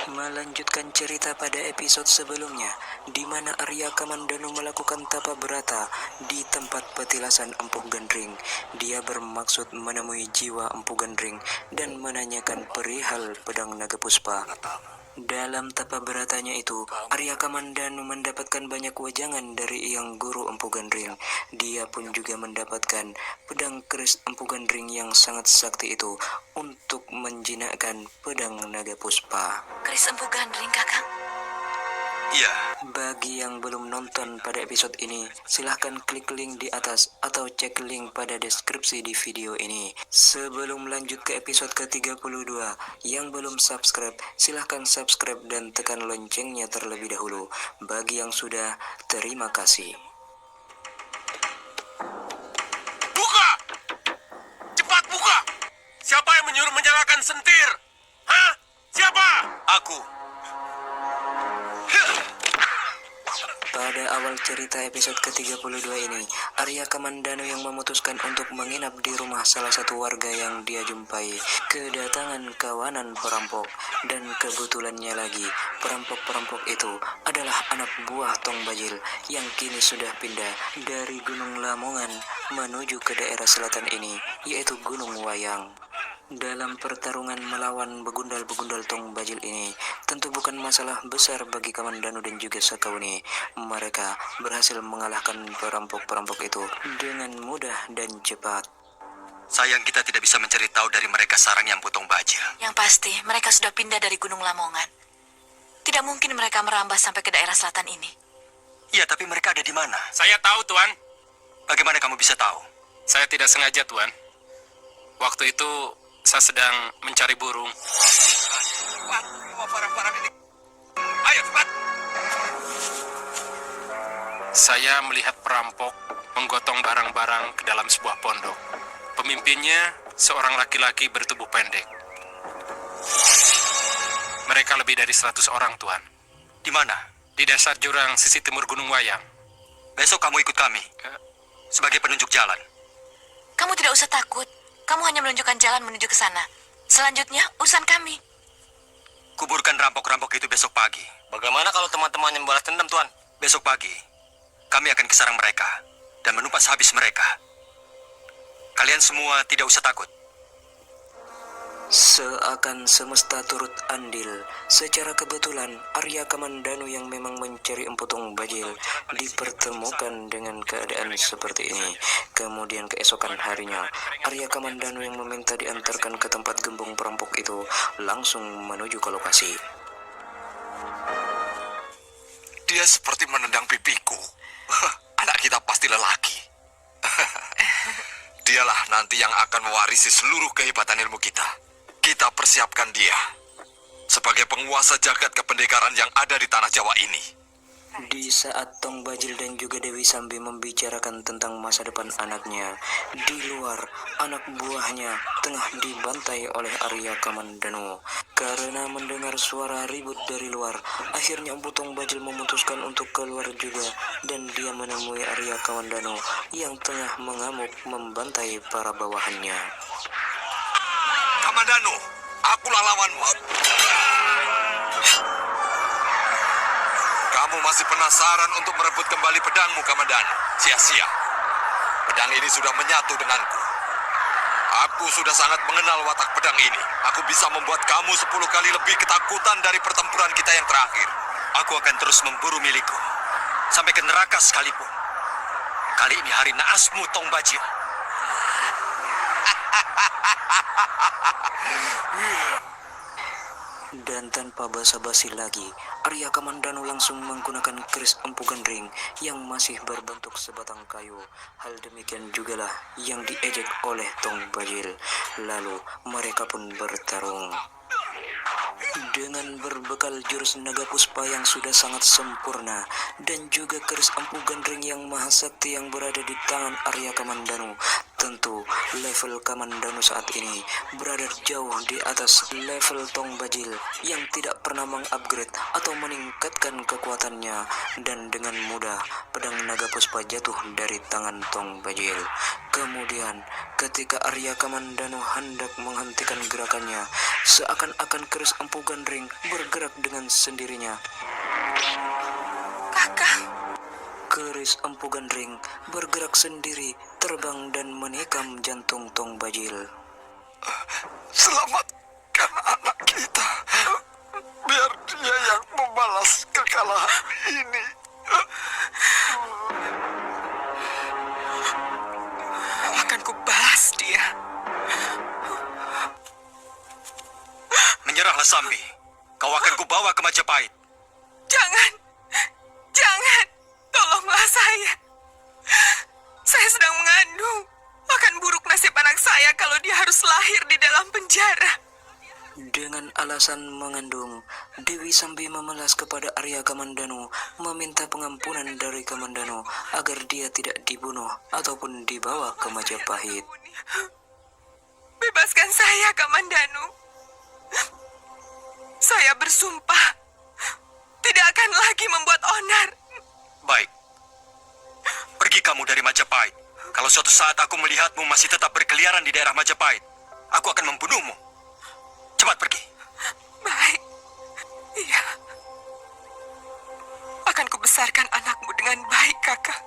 Melanjutkan cerita pada episode sebelumnya, di mana Arya Kamandanu melakukan tapa berata di tempat petilasan Empu Gandring. Dia bermaksud menemui jiwa Empu Gandring dan menanyakan perihal pedang naga puspa. Dalam tapa beratanya itu, Arya Kamandanu mendapatkan banyak wejangan dari Yang Guru Empu Gandring. Dia pun juga mendapatkan pedang keris Empu Gandring yang sangat sakti itu untuk menjinakkan pedang naga puspa. Keris Empu Gandring, Kakang? Iya. Bagi yang belum nonton pada episode ini, silahkan klik link di atas atau cek link pada deskripsi di video ini. Sebelum lanjut ke episode ke-32, yang belum subscribe, silahkan subscribe dan tekan loncengnya terlebih dahulu. Bagi yang sudah, terima kasih. Buka! Cepat buka! Siapa yang menyuruh menyalakan sentir? Hah? Siapa? Aku. Pada awal cerita episode ke-32 ini, Arya Kamandanu yang memutuskan untuk menginap di rumah salah satu warga yang dia jumpai kedatangan kawanan perampok, dan kebetulannya lagi perampok-perampok itu adalah anak buah Tong Bajil yang kini sudah pindah dari Gunung Lamongan menuju ke daerah selatan ini, yaitu Gunung Wayang. Dalam pertarungan melawan begundal-begundal Tong Bajil ini, tentu bukan masalah besar bagi Kamandanu dan juga Sakauni. Mereka berhasil mengalahkan perampok-perampok itu dengan mudah dan cepat. Sayang kita tidak bisa mencari tahu dari mereka sarang yang Tong Bajil. Yang pasti, mereka sudah pindah dari Gunung Lamongan. Tidak mungkin mereka merambah sampai ke daerah selatan ini. Iya, tapi mereka ada di mana? Saya tahu, Tuan. Bagaimana kamu bisa tahu? Saya tidak sengaja, Tuan. Waktu itu saya sedang mencari burung. Cepat, bawa barang-barang ini. Ayo, cepat. Saya melihat perampok menggotong barang-barang ke dalam sebuah pondok. Pemimpinnya seorang laki-laki bertubuh pendek. Mereka lebih dari 100 orang, Tuan. Di mana? Di dasar jurang sisi timur Gunung Wayang. Besok kamu ikut kami sebagai penunjuk jalan. Kamu tidak usah takut. Kamu hanya menunjukkan jalan menuju ke sana. Selanjutnya, urusan kami. Kuburkan rampok-rampok itu besok pagi. Bagaimana kalau teman-temannya membalas dendam, Tuan? Besok pagi, kami akan kesarang mereka dan menumpas habis mereka. Kalian semua tidak usah takut. Seakan semesta turut andil, secara kebetulan Arya Kamandanu yang memang mencari Empu Tong Bajil dipertemukan dengan keadaan seperti ini. Kemudian keesokan harinya, Arya Kamandanu yang meminta diantarkan ke tempat gembong perampok itu langsung menuju ke lokasi. Dia seperti menendang pipiku. Anak kita pasti lelaki. Dialah nanti yang akan mewarisi seluruh kehebatan ilmu kita. Kita persiapkan dia sebagai penguasa jagat kependekaran yang ada di tanah Jawa ini. Di saat Tong Bajil dan juga Dewi Sambi membicarakan tentang masa depan anaknya, di luar anak buahnya tengah dibantai oleh Arya Kamandanu. Karena mendengar suara ribut dari luar, akhirnya Empu Tong Bajil memutuskan untuk keluar juga, dan dia menemui Arya Kamandanu yang tengah mengamuk membantai para bawahannya. Kamandanu, akulah lawanmu. Kamu masih penasaran untuk merebut kembali pedangmu, Kamandanu? Sia-sia. Pedang ini sudah menyatu denganku. Aku sudah sangat mengenal watak pedang ini. Aku bisa membuat kamu 10 kali lebih ketakutan dari pertempuran kita yang terakhir. Aku akan terus memburu milikku sampai ke neraka sekalipun. Kali ini hari naasmu, Tong Bajil. Dan tanpa basa-basi lagi, Arya Kamandanu langsung menggunakan keris Empu Gandring yang masih berbentuk sebatang kayu. Hal demikian jugalah yang diejek oleh Tong Bajil. Lalu mereka pun bertarung. Dengan berbekal jurus naga puspa yang sudah sangat sempurna dan juga keris Empu Gandring yang maha sakti yang berada di tangan Arya Kamandanu, Tentu, level Kamandanu saat ini berada jauh di atas level Tong Bajil yang tidak pernah mengupgrade atau meningkatkan kekuatannya, dan dengan mudah pedang naga puspa jatuh dari tangan Tong Bajil. Kemudian, ketika Arya Kamandanu hendak menghentikan gerakannya, seakan-akan keris Empu Gandring bergerak dengan sendirinya. Kakang, Keris Empu Gandring bergerak sendiri, terbang dan menikam jantung Tong Bajil. Selamatkan anak kita. Biar dia yang membalas kekalahan ini. akan kubalas dia. Menyerahlah Sambi. Kau akan kubawa ke Majapahit. Jangan, jangan, tolonglah saya. Saya sedang mengandung. Akan buruk nasib anak saya kalau dia harus lahir di dalam penjara. Dengan alasan mengandung, Dewi Sambi memelas kepada Arya Kamandanu, meminta pengampunan dari Kamandanu agar dia tidak dibunuh ataupun dibawa ke Majapahit. Bebaskan saya, Kamandanu. Saya bersumpah tidak akan lagi membuat onar. Baik. Pergi kamu dari Majapahit. Kalau suatu saat aku melihatmu masih tetap berkeliaran di daerah Majapahit, aku akan membunuhmu. Cepat pergi. Baik. Iya. Akan kubesarkan anakmu dengan baik, Kakak.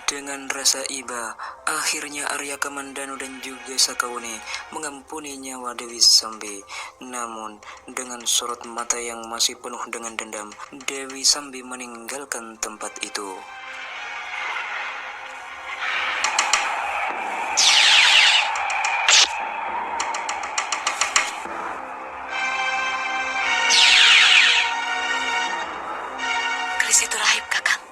Dengan rasa iba, akhirnya Arya Kamandanu dan juga Sakawuni mengampuni nyawa Dewi Sambi. Namun, dengan sorot mata yang masih penuh dengan dendam, Dewi Sambi meninggalkan tempat itu. Keris itu rahib, Kakang.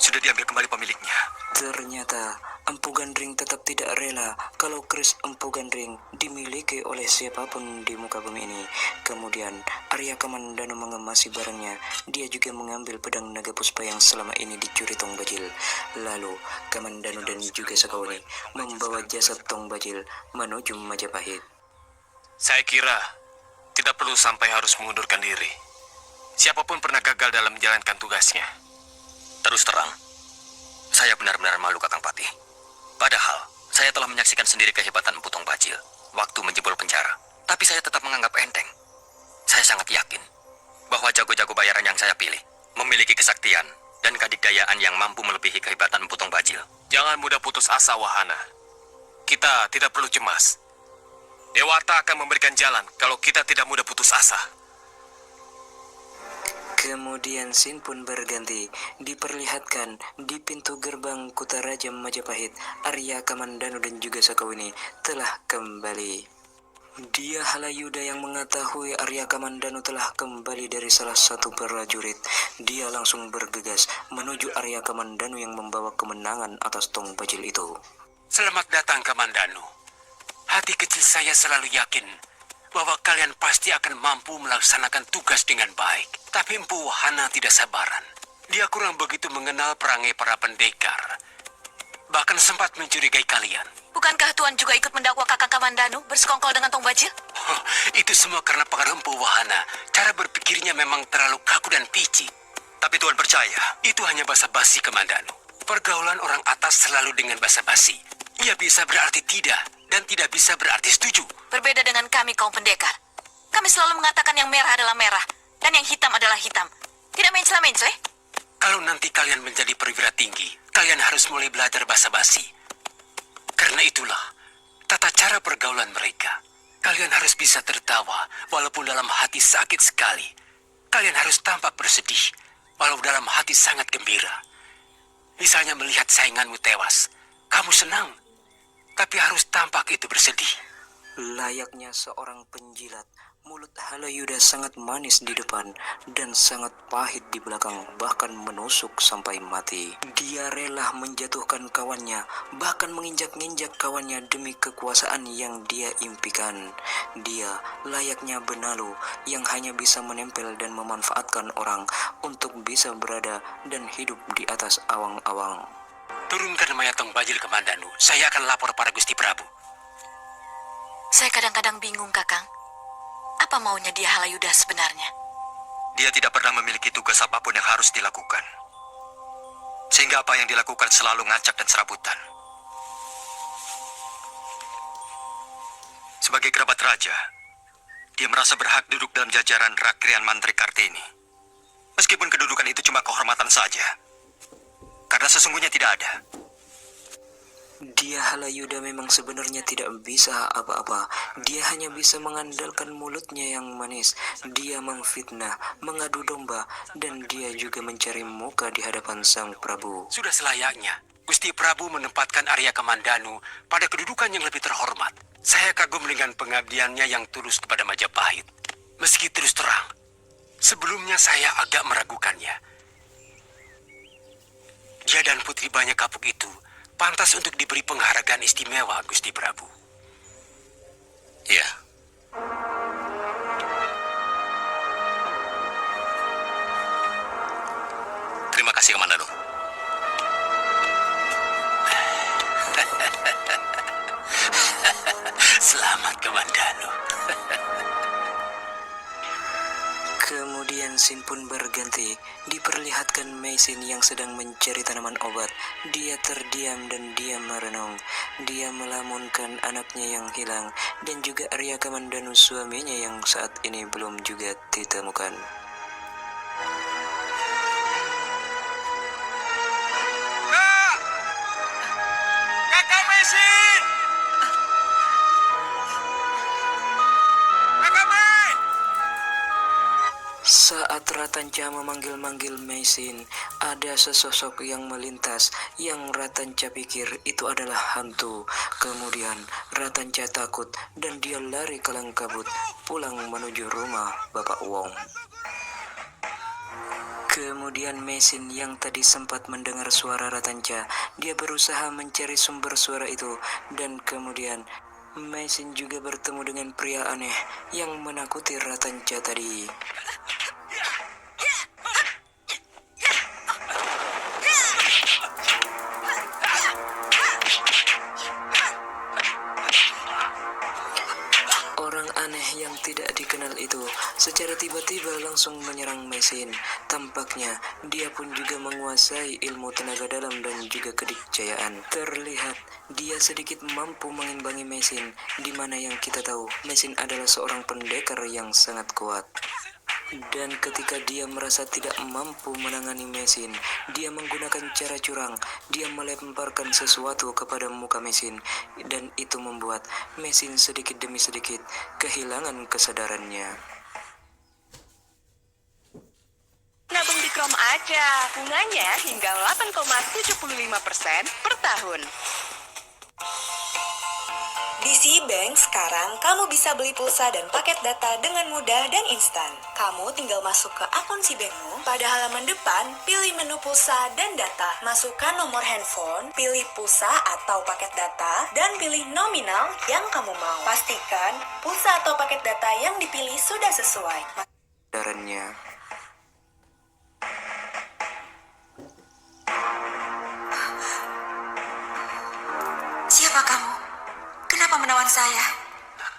Sudah diambil kembali pemiliknya. Ternyata, Empu Gandring tetap tidak rela kalau keris Empu Gandring dimiliki oleh siapapun di muka bumi ini. Kemudian, Arya Kamandanu mengemasi barangnya. Dia juga mengambil pedang naga puspa yang selama ini dicuri Tong Bajil. Lalu, Kamandanu dan juga Sakawuni membawa jasad Tong Bajil menuju Majapahit. Saya kira tidak perlu sampai harus mengundurkan diri. Siapapun pernah gagal dalam menjalankan tugasnya. Terus terang, saya benar-benar malu, Kakang Patih. Padahal, saya telah menyaksikan sendiri kehebatan Empu Tong Bajil waktu menjebol penjara. Tapi saya tetap menganggap enteng. Saya sangat yakin bahwa jago-jago bayaran yang saya pilih memiliki kesaktian dan kadikdayaan yang mampu melebihi kehebatan Empu Tong Bajil. Jangan mudah putus asa, Wahana. Kita tidak perlu cemas. Dewata akan memberikan jalan kalau kita tidak mudah putus asa. Kemudian scene pun berganti, diperlihatkan di pintu gerbang Kutaraja Majapahit, Arya Kamandanu dan juga Sakawuni telah kembali. Dia Halayuda yang mengetahui Arya Kamandanu telah kembali dari salah satu prajurit. Dia langsung bergegas menuju Arya Kamandanu yang membawa kemenangan atas Tong Bajil itu. Selamat datang, Kamandanu. Hati kecil saya selalu yakin bahwa kalian pasti akan mampu melaksanakan tugas dengan baik. Tapi Empu Wahana tidak sabaran. Dia kurang begitu mengenal perangai para pendekar. Bahkan sempat mencurigai kalian. Bukankah Tuan juga ikut mendakwa Kakang Kamandanu bersekongkol dengan Tong Bajil? Itu semua karena pengaruh Empu Wahana. Cara berpikirnya memang terlalu kaku dan picik. Tapi Tuan percaya, Itu hanya basa-basi, Kamandanu. Pergaulan orang atas selalu dengan basa-basi. Ia bisa berarti tidak, dan tidak bisa berarti setuju. Berbeda dengan kami, kaum pendekar. Kami selalu mengatakan yang merah adalah merah, dan yang hitam adalah hitam. Tidak mencela-mencela. Kalau nanti kalian menjadi perwira tinggi, kalian harus mulai belajar basa-basi. Karena itulah tata cara pergaulan mereka. Kalian harus bisa tertawa walaupun dalam hati sakit sekali. Kalian harus tampak bersedih walau dalam hati sangat gembira. Misalnya melihat sainganmu tewas, kamu senang, tapi harus tampak itu bersedih. Layaknya seorang penjilat, mulut Halayuda sangat manis di depan dan sangat pahit di belakang, bahkan menusuk sampai mati. Dia rela menjatuhkan kawannya, bahkan menginjak-injak kawannya demi kekuasaan yang dia impikan. Dia layaknya benalu yang hanya bisa menempel dan memanfaatkan orang untuk bisa berada dan hidup di atas awang-awang. Turunkan mayat Tong Bajil ke Mandanu. Saya akan lapor pada Gusti Prabu. Saya kadang-kadang bingung, Kakang. Apa maunya dia Halayuda sebenarnya? Dia tidak pernah memiliki tugas apapun yang harus dilakukan. Sehingga apa yang dilakukan selalu ngacak dan serabutan. Sebagai kerabat raja, dia merasa berhak duduk dalam jajaran Rakrian Mantri Kartini. Meskipun kedudukan itu cuma kehormatan saja. Karena sesungguhnya tidak ada. Dia Halayuda memang sebenarnya tidak bisa apa-apa. Dia hanya bisa mengandalkan mulutnya yang manis. Dia memfitnah, mengadu domba, dan dia juga mencari muka di hadapan Sang Prabu. Sudah selayaknya Gusti Prabu menempatkan Arya Kamandanu pada kedudukan yang lebih terhormat. Saya kagum dengan pengabdiannya yang tulus kepada Majapahit. Meski terus terang, sebelumnya saya agak meragukannya. Dia dan Putri Banyak Kapuk itu pantas untuk diberi penghargaan istimewa, Gusti Prabu. Iya. Terima kasih, Kamandanu. Selamat Kamandanu. Kemudian scene pun berganti. Diperlihatkan Meisin yang sedang mencari tanaman obat. Dia terdiam dan dia merenung. Dia melamunkan anaknya yang hilang dan juga Arya Kamandanu suaminya yang saat ini belum juga ditemukan. Kakak Mesin! Kakak Mei! Saat Ratanca memanggil-manggil Meisin, ada sesosok yang melintas yang Ratanca pikir itu adalah hantu. Kemudian Ratanca takut dan dia lari kelang kabut pulang menuju rumah Bapak Wong. Kemudian Meisin yang tadi sempat mendengar suara Ratanca, dia berusaha mencari sumber suara itu dan kemudian Meisin juga bertemu dengan pria aneh yang menakuti Ratanca tadi. Orang aneh yang tidak dikenal itu secara tiba-tiba langsung menyerang Meisin. Tampaknya dia pun juga menguasai ilmu tenaga dalam dan juga kedikjayaan. Terlihat dia sedikit mampu mengimbangi Meisin, di mana yang kita tahu Meisin adalah seorang pendekar yang sangat kuat. Dan ketika dia merasa tidak mampu menangani Meisin, dia menggunakan cara curang. Dia melemparkan sesuatu kepada muka Meisin, dan itu membuat Meisin sedikit demi sedikit kehilangan kesadarannya. Nabung di Krom aja, bunganya hingga 8,75% per tahun. Di Cbank sekarang kamu bisa beli pulsa dan paket data dengan mudah dan instan. Kamu tinggal masuk ke akun Cbankmu, pada halaman depan pilih menu pulsa dan data. Masukkan nomor handphone, pilih pulsa atau paket data, dan pilih nominal yang kamu mau. Pastikan pulsa atau paket data yang dipilih sudah sesuai. Kesadarannya. Siapa kamu? Kenapa menawan saya?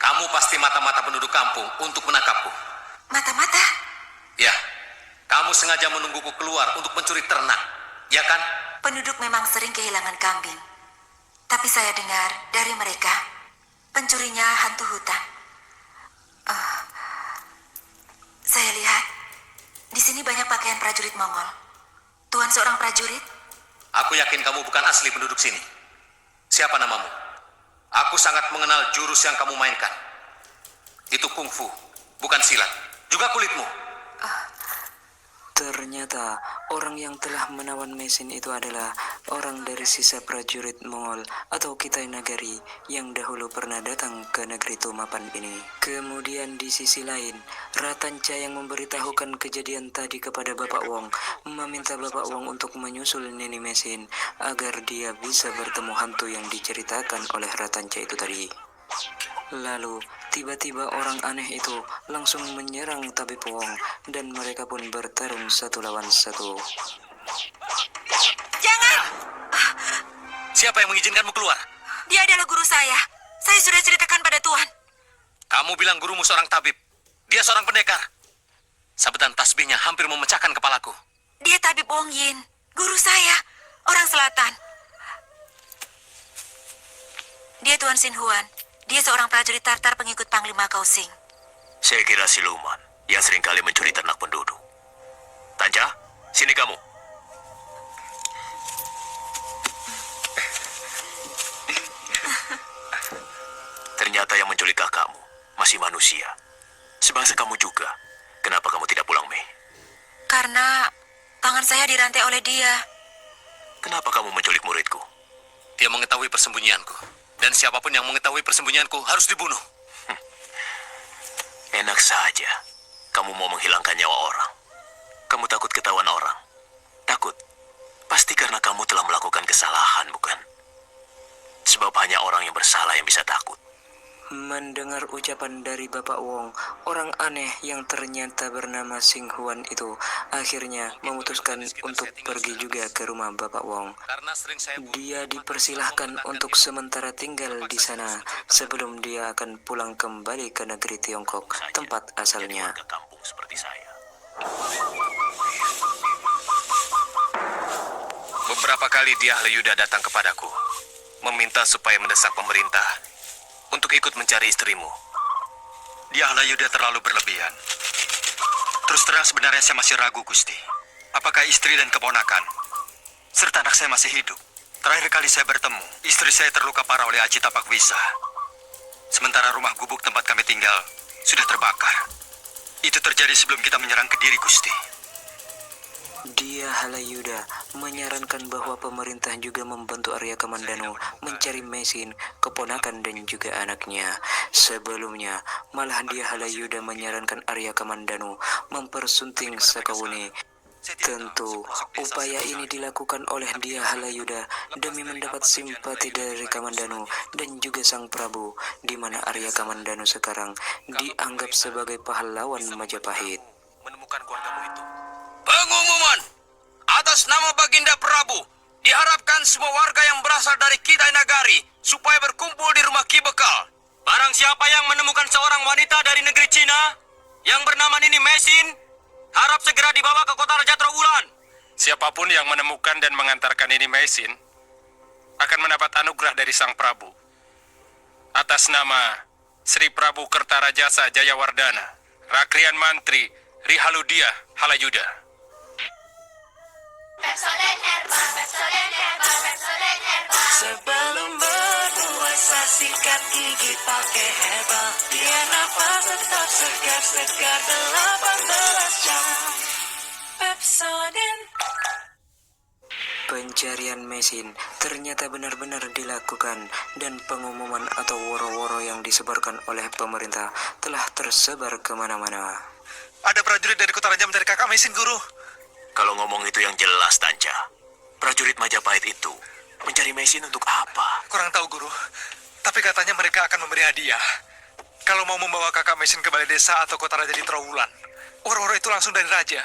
Kamu pasti mata-mata penduduk kampung untuk menangkapku. Mata-mata? Ya, kamu sengaja menungguku keluar untuk mencuri ternak, ya kan? Penduduk memang sering kehilangan kambing. Tapi saya dengar dari mereka, pencurinya hantu hutan. Saya lihat, di sini banyak pakaian prajurit Mongol. Tuan seorang prajurit? Aku yakin kamu bukan asli penduduk sini. Siapa namamu? Aku sangat mengenal jurus yang kamu mainkan. Itu kungfu, bukan silat. Juga kulitmu. Ternyata orang yang telah menawan Meisin itu adalah orang dari sisa prajurit Mongol atau Kitai Nagari yang dahulu pernah datang ke negeri Tumapan ini. Kemudian di sisi lain, Ratanca yang memberitahukan kejadian tadi kepada Bapak Wong meminta Bapak Wong untuk menyusul Nini Meisin agar dia bisa bertemu hantu yang diceritakan oleh Ratanca itu tadi. Lalu, tiba-tiba orang aneh itu langsung menyerang Tabib Wong dan mereka pun bertarung satu lawan satu. Jangan! Siapa yang mengizinkanmu keluar? Dia adalah guru saya. Saya sudah ceritakan pada Tuan. Kamu bilang gurumu seorang tabib. Dia seorang pendekar. Sabetan tasbihnya hampir memecahkan kepalaku. Dia tabib Wong Yin, guru saya, orang selatan. Dia Tuan Sin Huan. Dia seorang prajurit Tartar pengikut Panglima Kausing. Saya kira siluman yang seringkali mencuri ternak penduduk. Tanja, sini kamu. Ternyata yang menculik kakakmu masih manusia. Sebangsa kamu juga. Kenapa kamu tidak pulang, Mei? Karena tangan saya dirantai oleh dia. Kenapa kamu menculik muridku? Dia mengetahui persembunyianku. Dan siapapun yang mengetahui persembunyianku harus dibunuh. Enak saja. Kamu mau menghilangkan nyawa orang. Kamu takut ketahuan orang. Takut. Pasti karena kamu telah melakukan kesalahan, bukan? Sebab hanya orang yang bersalah yang bisa takut. Mendengar ucapan dari Bapak Wong, orang aneh yang ternyata bernama Sing Huan itu akhirnya memutuskan untuk pergi juga ke rumah Bapak Wong. Karena sering saya Dia dipersilahkan untuk sementara tinggal di sana sebelum dia akan pulang kembali ke negeri Tiongkok, tempat Jadi asalnya. warga kampung seperti saya. Beberapa kali dia Yuda datang kepadaku, meminta supaya mendesak pemerintah untuk ikut mencari istrimu. Dia Yuda terlalu berlebihan. Terus terang sebenarnya saya masih ragu, Gusti. Apakah istri dan keponakan, serta anak saya masih hidup? Terakhir kali saya bertemu, istri saya terluka parah oleh aji tapak wisa. Sementara rumah gubuk tempat kami tinggal sudah terbakar. Itu terjadi sebelum kita menyerang Kediri, Gusti. Dia Halayuda menyarankan bahwa pemerintah juga membantu Arya Kamandanu mencari mesin, keponakan dan juga anaknya. Sebelumnya, malah dia Halayuda menyarankan Arya Kamandanu mempersunting Sakawuni. Tentu, upaya ini dilakukan oleh dia Halayuda demi mendapat simpati dari Kamandanu dan juga Sang Prabu, di mana Arya Kamandanu sekarang dianggap sebagai pahlawan Majapahit. Menemukan keluargamu itu. Pengumuman atas nama Baginda Prabu, diharapkan semua warga yang berasal dari Kitai Nagari supaya berkumpul di rumah Ki Bekal. Barang siapa yang menemukan seorang wanita dari negeri Cina yang bernama Nini Mesin, harap segera dibawa ke kota Raja Trawulan. Siapapun yang menemukan dan mengantarkan Nini Mesin akan mendapat anugerah dari Sang Prabu. Atas nama Sri Prabu Kertarajasa Jayawardana, Rakrian Mantri Rihaludia Halayuda. Sebelum berpuasa sikat gigi pakai herbal, biar nafas tetap segar-segar 18 jam. Pepsodent. Pencarian mesin ternyata benar-benar dilakukan dan pengumuman atau woro-woro yang disebarkan oleh pemerintah telah tersebar kemana-mana. Ada prajurit dari kota Raja mencari kakak mesin, Guru. Kalau ngomong itu yang jelas, Tanja. Prajurit Majapahit itu mencari mesin untuk apa? Kurang tahu, Guru. Tapi katanya mereka akan memberi hadiah. Kalau mau membawa kakak mesin ke balai desa atau kota raja di Trawulan. Woro-woro itu langsung dari raja.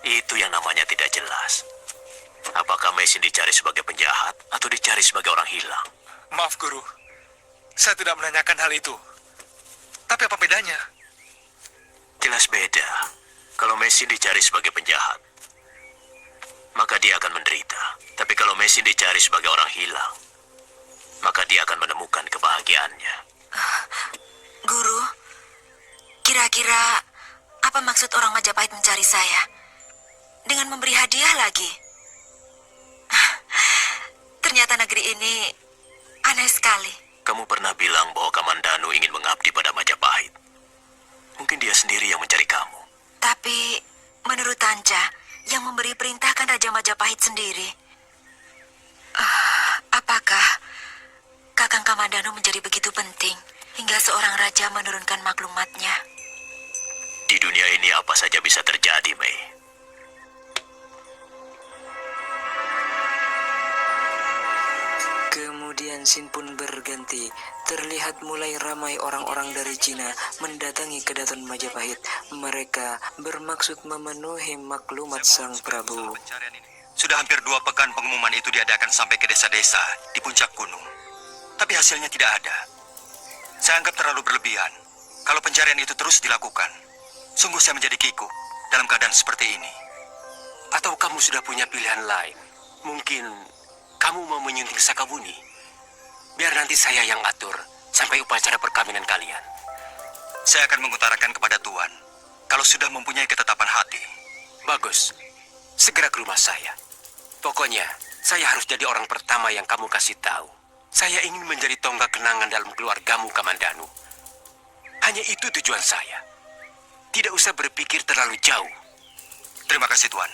Itu yang namanya tidak jelas. Apakah mesin dicari sebagai penjahat atau dicari sebagai orang hilang? Maaf, Guru. Saya tidak menanyakan hal itu. Tapi apa bedanya? Jelas beda. Kalau mesin dicari sebagai penjahat, maka dia akan menderita. Tapi kalau mesin dicari sebagai orang hilang, maka dia akan menemukan kebahagiaannya. Guru, kira-kira apa maksud orang Majapahit mencari saya? Dengan memberi hadiah lagi? Ternyata negeri ini aneh sekali. Kamu pernah bilang bahwa Kamandanu ingin mengabdi pada Majapahit. Mungkin dia sendiri yang mencari kamu. Tapi menurut Tanja, yang memberi perintah kan Raja Majapahit sendiri. Apakah Kakang Kamandanu menjadi begitu penting hingga seorang raja menurunkan maklumatnya? Di dunia ini apa saja bisa terjadi, Mei. Kemudian scene pun berganti. Terlihat mulai ramai orang-orang dari Cina mendatangi kedaton Majapahit. Mereka bermaksud memenuhi maklumat Sang Prabu. Sudah hampir 2 pekan pengumuman itu diadakan sampai ke desa-desa di puncak gunung. Tapi hasilnya tidak ada. Saya anggap terlalu berlebihan. Kalau pencarian itu terus dilakukan, sungguh saya menjadi kikuk dalam keadaan seperti ini. Atau kamu sudah punya pilihan lain? Mungkin kamu mau menyunting Sakabuni? Biar nanti saya yang atur sampai upacara perkawinan kalian. Saya akan mengutarakan kepada Tuan kalau sudah mempunyai ketetapan hati. Bagus. Segera ke rumah saya. Pokoknya, saya harus jadi orang pertama yang kamu kasih tahu. Saya ingin menjadi tonggak kenangan dalam keluargamu, Kamandanu. Hanya itu tujuan saya. Tidak usah berpikir terlalu jauh. Terima kasih, Tuan.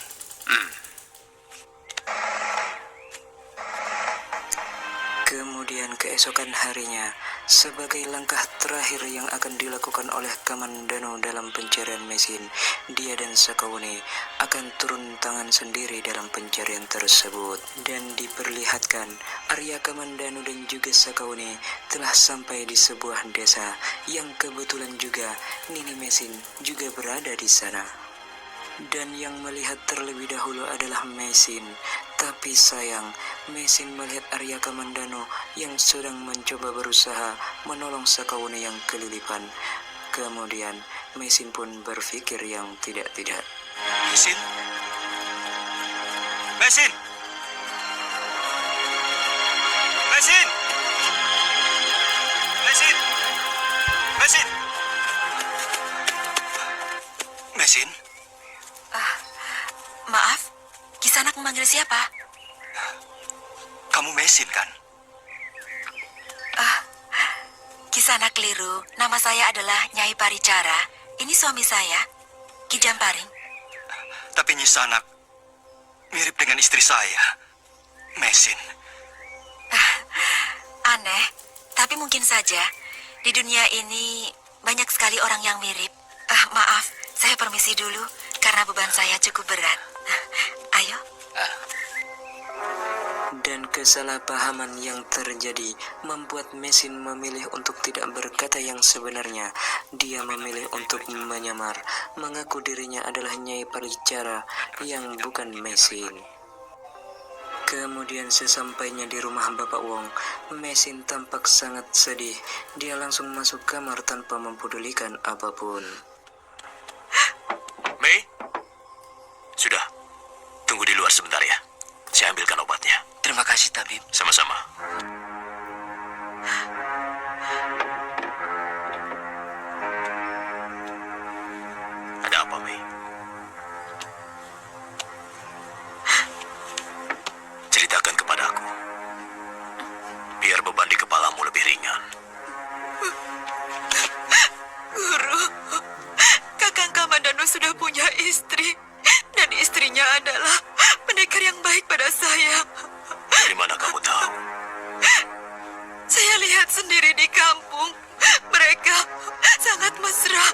Kemudian keesokan harinya, sebagai langkah terakhir yang akan dilakukan oleh Kamandanu dalam pencarian mesin, dia dan Sakawuni akan turun tangan sendiri dalam pencarian tersebut. Dan diperlihatkan, Arya Kamandanu dan juga Sakawuni telah sampai di sebuah desa yang kebetulan juga Nini Mesin juga berada di sana. Dan yang melihat terlebih dahulu adalah Mesin. Tapi sayang, Mesin melihat Arya Kamandanu yang sedang mencoba berusaha menolong Sakawuni yang kelilipan. Kemudian, Mesin pun berpikir yang tidak-tidak. Mesin? Mesin! Mesin! Mesin! Mesin! Mesin? Maaf, Kisanak memanggil siapa? Kamu Mesin kan? Kisanak keliru, nama saya adalah Nyai Paricara. Ini suami saya, Ki Jamparing. Tapi Nyi Sanak mirip dengan istri saya, Mesin. Aneh, tapi mungkin saja. Di dunia ini banyak sekali orang yang mirip. Maaf, saya permisi dulu karena beban saya cukup berat. Ayo. Dan kesalahpahaman yang terjadi membuat Mesin memilih untuk tidak berkata yang sebenarnya. Dia memilih untuk menyamar, mengaku dirinya adalah Nyai Paricara yang bukan Mesin. Kemudian sesampainya di rumah Bapak Wong, Mesin tampak sangat sedih. Dia langsung masuk kamar tanpa mempedulikan apapun. Mei? Sudah. Tunggu di luar sebentar ya. Saya ambilkan obatnya. Terima kasih, Tabib. Sama-sama. Ada apa, Mei? Ceritakan kepadaku. Biar beban di kepalamu lebih ringan. Guru, Kakang Kamandanu sudah punya istri. Dan istrinya adalah pendekar yang baik pada saya. Dari mana kamu tahu? Saya lihat sendiri di kampung. Mereka sangat mesra.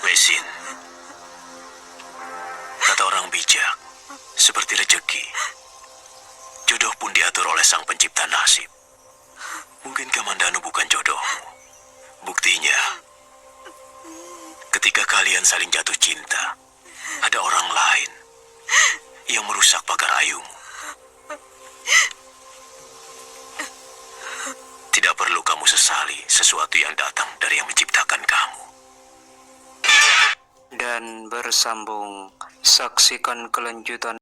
Mesin. Kata orang bijak, seperti rezeki, jodoh pun diatur oleh sang pencipta nasib. Mungkin Kamandanu bukan jodohmu. Buktinya, ketika kalian saling jatuh cinta, ada orang lain yang merusak pagar ayumu. Tidak perlu kamu sesali sesuatu yang datang dari yang menciptakan kamu. Dan bersambung, saksikan kelanjutan.